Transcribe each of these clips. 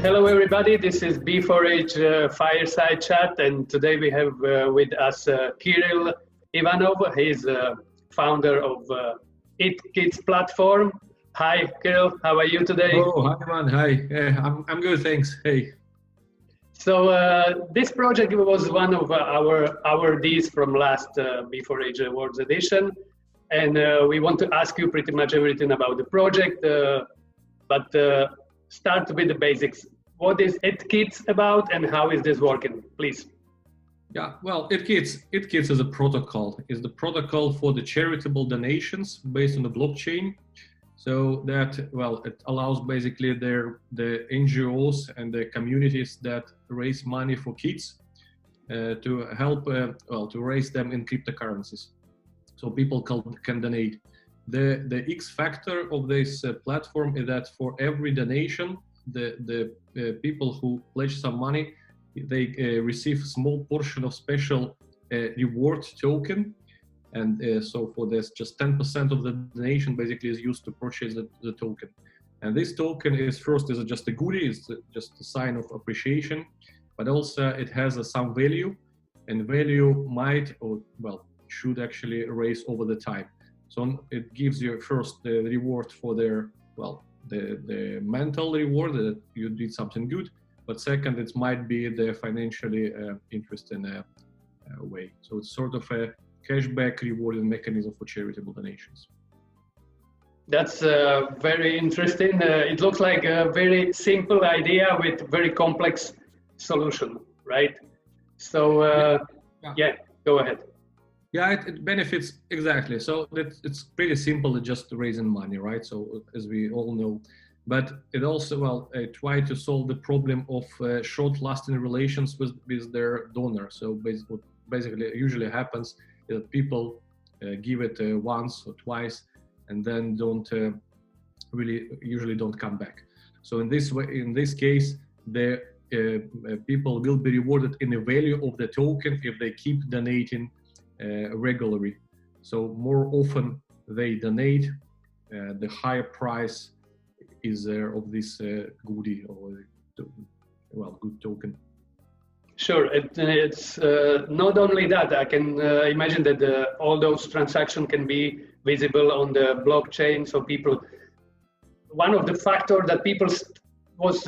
Hello, everybody. This is B4H Fireside Chat, and today we have with us Kirill Ivanov. He's founder of Ethkids platform. Hi, Kirill. How are you today? Oh, hi, man. Hi. I'm good, thanks. Hey. So this project was one of our awardees from last B4H Awards edition, and we want to ask you pretty much everything about the project, but start with the basics. What is Ethkids about, and how is this working, please? Yeah, well, Ethkids is a protocol. It's the protocol for the charitable donations based on the blockchain. So that, well, it allows basically the NGOs and the communities that raise money for kids to help, to raise them in cryptocurrencies. So people can donate. The X factor of this platform is that for every donation, the people who pledge some money, they receive a small portion of special reward token. And so for this, just 10% of the donation basically is used to purchase the token. And this token is just a goodie, it's just a sign of appreciation, but also it has some value, and value might, or well, should actually raise over the time. So it gives you first the reward for their, well, the mental reward that you did something good, but second, it might be the financially interesting way. So it's sort of a cashback rewarding mechanism for charitable donations. That's very interesting. It looks like a very simple idea with very complex solution, right? So yeah, go ahead. Yeah, it benefits exactly. So it's pretty simple, just raising money, right? So as we all know, but it also, well, try to solve the problem of short-lasting relations with their donor. So basically, it usually happens that people give it once or twice, and then usually don't come back. So in this case, the people will be rewarded in the value of the token if they keep donating regularly. So more often they donate, the higher price is of this goodie or good token. Sure, it's not only that. I can imagine that all those transactions can be visible on the blockchain. So one of the factors that people was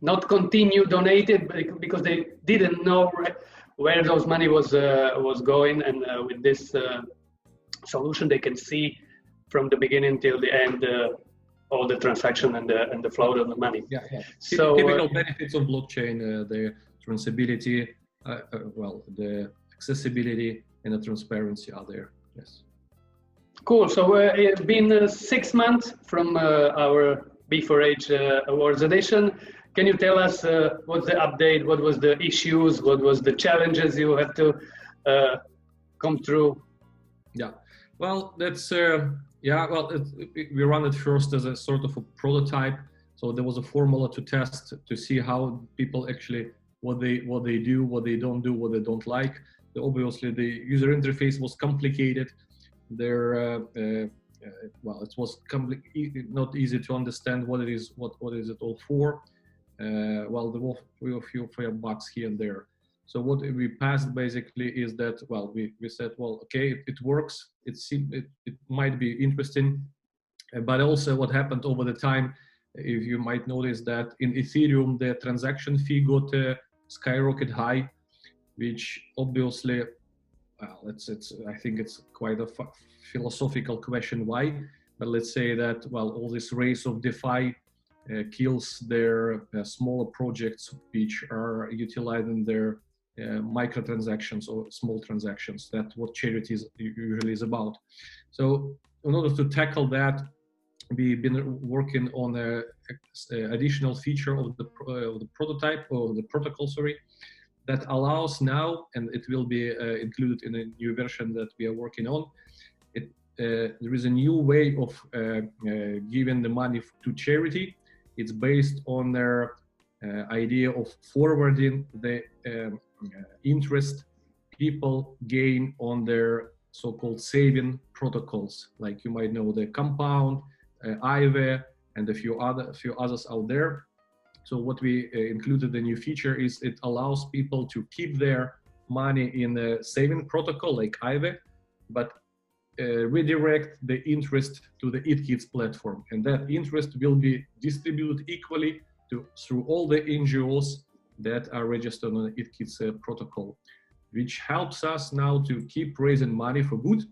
not continue donated because they didn't know where those money was going, and with this solution, they can see from the beginning till the end all the transaction and the flow of the money. Yeah. So typical benefits of blockchain: the traceability, the accessibility and the transparency are there. Yes. Cool. So it's been 6 months from our B4H Awards edition. Can you tell us what's the update? What was the issues? What was the challenges you had to come through? Yeah. Well, that's we run it first as a sort of a prototype. So there was a formula to test to see how people actually what they do, what they don't do, what they don't like. So obviously, the user interface was complicated. It was not easy to understand what it is, what is it all for. There were a few bugs here and there. So what we passed basically is that, we said, okay, it works. It might be interesting, but also what happened over the time, if you might notice that in Ethereum, the transaction fee got skyrocket high, which obviously, I think it's quite a philosophical question why, but let's say that, all this race of DeFi kills their smaller projects which are utilizing their microtransactions or small transactions. That's what charities usually is about. So in order to tackle that, we've been working on a additional feature of the prototype, or the protocol, that allows now, and it will be included in a new version that we are working on. There is a new way of giving the money to charity. It's based on their idea of forwarding the interest people gain on their so-called saving protocols, like you might know the Compound, IVE, and a few others out there. So what we included the new feature is it allows people to keep their money in a saving protocol like Aave, but redirect the interest to the Ethkids platform, and that interest will be distributed equally through all the NGOs that are registered on the Ethkids protocol, which helps us now to keep raising money for good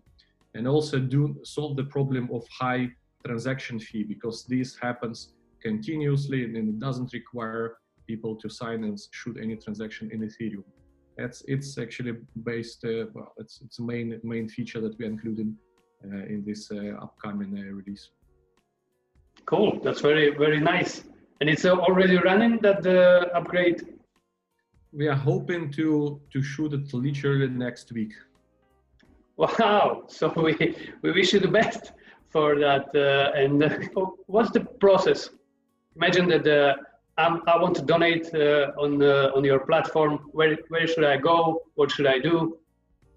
and also solve the problem of high transaction fee, because this happens continuously and it doesn't require people to sign and shoot any transaction in Ethereum. It's actually based, well, it's a main feature that we included in this upcoming release. Cool, that's very nice. And it's already running, that upgrade? We are hoping to shoot it literally next week. Wow, so we wish you the best for that. And what's the process? Imagine that I want to donate on your platform. Where should I go? What should I do?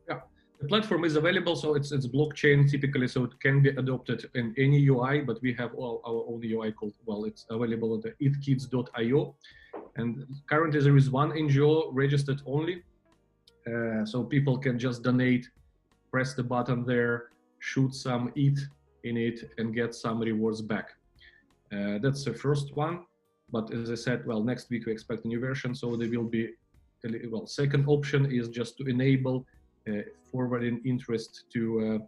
Yeah, the platform is available, so it's blockchain typically, so it can be adopted in any UI. But we have our own UI called, well, it's available at the ethkids.io, and currently there is one NGO registered only, so people can just donate, press the button there, shoot some ETH in it, and get some rewards back. That's the first one. But as I said, well, next week we expect a new version, so there will be, well, second option is just to enable forwarding interest to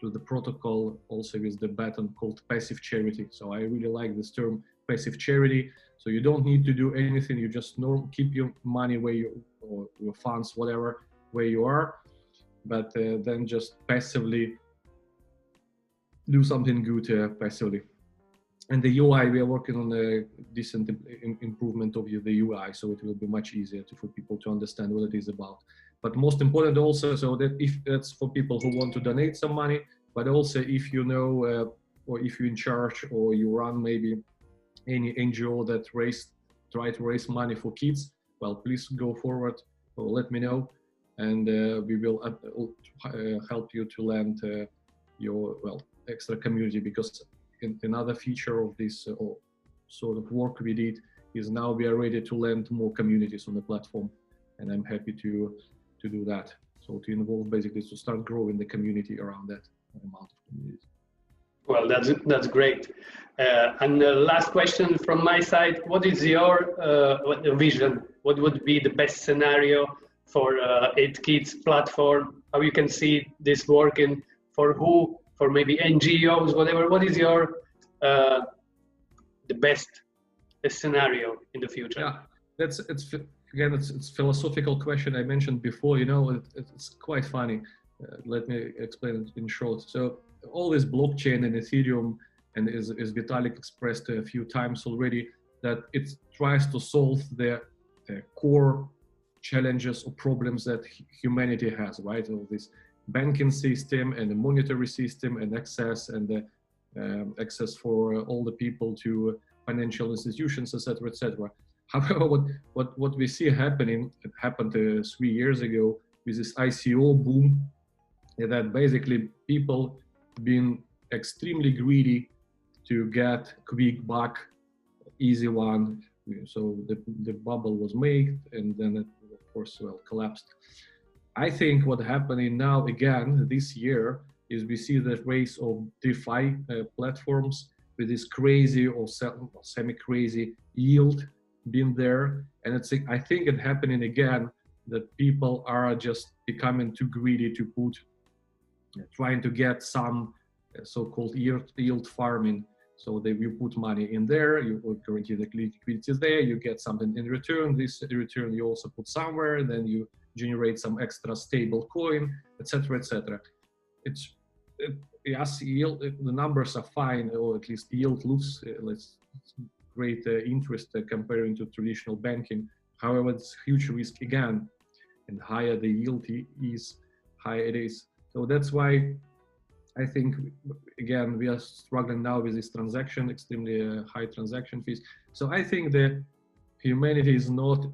the protocol, also with the button called passive charity. So I really like this term, passive charity. So you don't need to do anything, you just keep your money where you, or your funds, whatever, where you are, but then just passively do something good passively. And the UI, we are working on a decent improvement of the UI, so it will be much easier for people to understand what it is about. But most important also, so that if that's for people who want to donate some money, but also if you know, or if you're in charge, or you run maybe any NGO that try to raise money for kids, well, please go forward or let me know, and we will help you to land your, well, extra community, because another feature of this sort of work we did is now we are ready to land more communities on the platform, and I'm happy to do that. So to involve, basically, to start growing the community around that amount of communities. Well, that's great. And the last question from my side: what is your vision? What would be the best scenario for Ethkids platform? How you can see this working? For who? For maybe NGOs, whatever. What is your the best scenario in the future? Yeah, it's philosophical question I mentioned before. You know, it's quite funny. Let me explain it in short. So all this blockchain and Ethereum, and as Vitalik expressed a few times already, that it tries to solve the core challenges or problems that humanity has, right? All this banking system and the monetary system and access, and the access for all the people to financial institutions, etc., etc. However, what we see happening, it happened 3 years ago with this ICO boom, that basically people been extremely greedy to get quick buck, easy one. So the bubble was made, and then it, of course, well, collapsed. I think what happening now again this year is we see the rise of DeFi platforms with this crazy or semi-crazy yield being there, and I think it happening again, that people are just becoming too greedy to put, trying to get some so-called yield farming. So you put money in there, you guarantee the liquidity is there, you get something in return. This return you also put somewhere, then you generate some extra stable coin, etc., etc. Yes, yield, the numbers are fine, or at least yield looks great interest comparing to traditional banking. However, it's huge risk again, and higher the yield is, higher it is. So that's why I think, again, we are struggling now with this transaction, extremely high transaction fees. So I think that humanity is not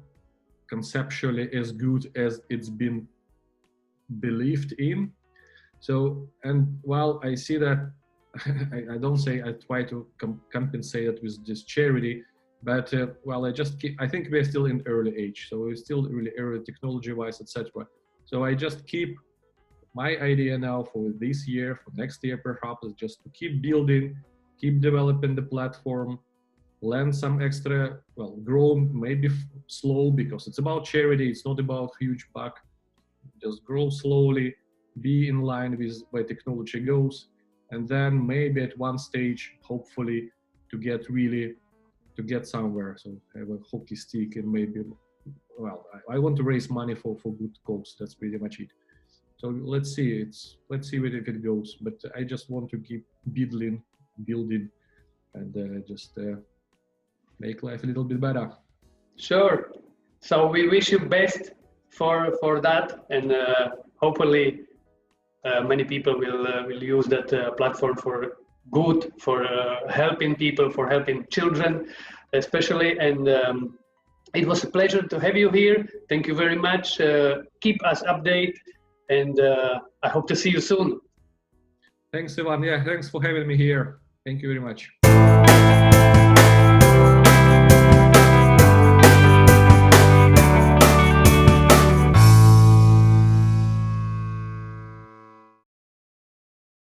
conceptually as good as it's been believed in. So, and while I see that, I don't say I try to compensate it with this charity, But well, I think we're still in early age, so we're still really early technology-wise, etc. So I just keep my idea now for this year, for next year perhaps, is just to keep building, keep developing the platform, learn some extra, well, grow maybe slow, because it's about charity, it's not about huge buck. Just grow slowly, be in line with where technology goes, and then maybe at one stage, hopefully, to get somewhere. So have a hockey stick and maybe, well, I want to raise money for good cause. That's pretty much it. So let's see. Let's see if it goes. But I just want to keep building, and just make life a little bit better. Sure. So we wish you best for that, and hopefully many people will use that platform for good, for helping people, for helping children, especially. And it was a pleasure to have you here. Thank you very much. Keep us updated, and I hope to see you soon. Thanks, Ivan. Yeah, thanks for having me here. Thank you very much.